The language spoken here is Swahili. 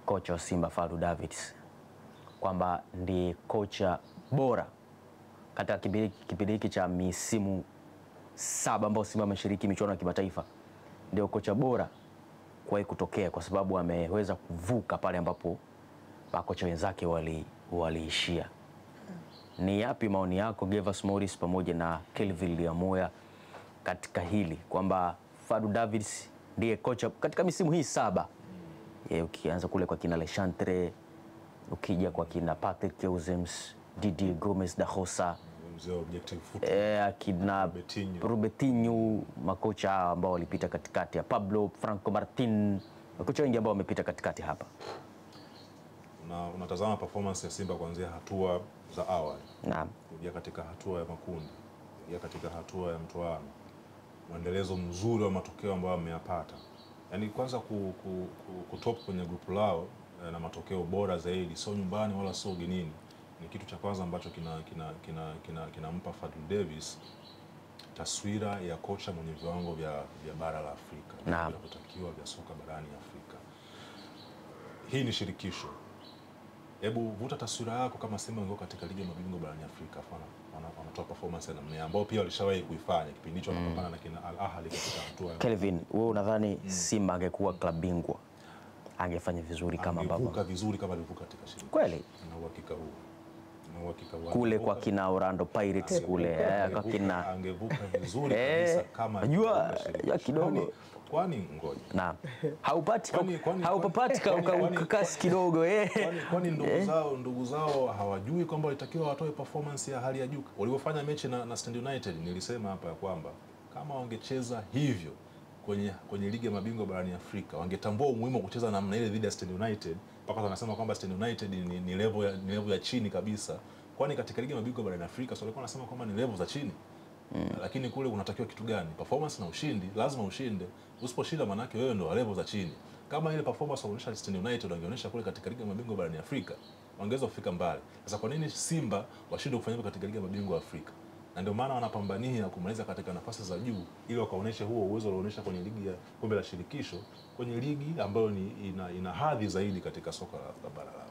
kocha wa Simba Fadlu Davids kwamba ndiye kocha bora katika kipindi hiki cha misimu 7 ambao Simba ameshiriki michuano ya kimataifa, ndio kocha bora kuwahi kutokea, kwa sababu ameweza kuvuka pale ambapo makocha wenzake waliishia. Ni yapi maoni yako Gervas Morris pamoja na Kelvin Liamoya katika hili kwamba Fadlu Davids ndiye kocha katika misimu hii 7? Ukianza kule kwa kina Lechantre, ukija kwa kina Patrick Auzims, Didier Gomes da Rosa, akina Robertinho, makocha ambao walipita katikati ya Pablo Franco Martin, makocha wengi ambao wamepita katikati hapa. Unatazama performance ya Simba kuanzia hatua za awali, naam, kuja katika hatua ya makundi, kuja katika hatua ya mtoano, mwendelezo mzuri wa matokeo ambayo ameyapata. Yaani kwanza kutop kwenye grupu lao na matokeo bora zaidi, sio nyumbani wala sio ugenini, ni kitu cha kwanza ambacho kinampa Fadlu Davids taswira ya kocha mwenye viwango vya bara la Afrika, vinavyotakiwa vya soka barani Afrika. Hii ni shirikisho. Hebu vuta taswira yako kama Simba wangekuwa katika ligi ya mabingwa barani Afrika, wanatoa performance ya namna ambao pia walishawahi kuifanya kipindi hicho wanapambana na kina Al Ahly katika hatua. Kelvin, wewe unadhani Simba angekuwa klabu bingwa angefanya vizuri kama baba? Angevuka vizuri kama alivuka katika shirikisho. Kweli? Na uhakika huo. Kule kwa kina Orlando Pirates kule kwa kina angevuka vizuri kabisa kama unajua ya kidogo. Kwani ngoja. Naam. Haupapati kasi kidogo Kwani ndugu zao hawajui kwamba walitakiwa watoe performance ya hali ya juu? Walipofanya mechi na Stand United, nilisema hapa ya kwamba kama wangecheza hivyo kwenye ligi ya mabingwa barani Afrika, wangetambua umuhimu wa kucheza namna ile dhidi ya Stand United. Mpaka wanasema kwamba Stand United ni level ya chini kabisa. Kwani katika ligi ya mabingwa barani Afrika sio walikuwa wanasema kwamba ni level za chini? Lakini kule unatakiwa kitu gani? Performance na ushindi, lazima ushinde. Usiposhinda maana yake wewe ndio level za chini. Kama ile performance wanaonyesha Stand United wangeonyesha kule katika ligi ya mabingwa barani Afrika, wangeweza kufika mbali. Sasa kwa nini Simba washinde kufanya katika ligi ya mabingwa Afrika? Na ndio maana wanapambania kumaliza katika nafasi za juu ili wakaoneshe huo uwezo walioonyesha kwenye ligi ya kombe la shirikisho, kwenye ligi ambayo ina hadhi zaidi katika soka la bara la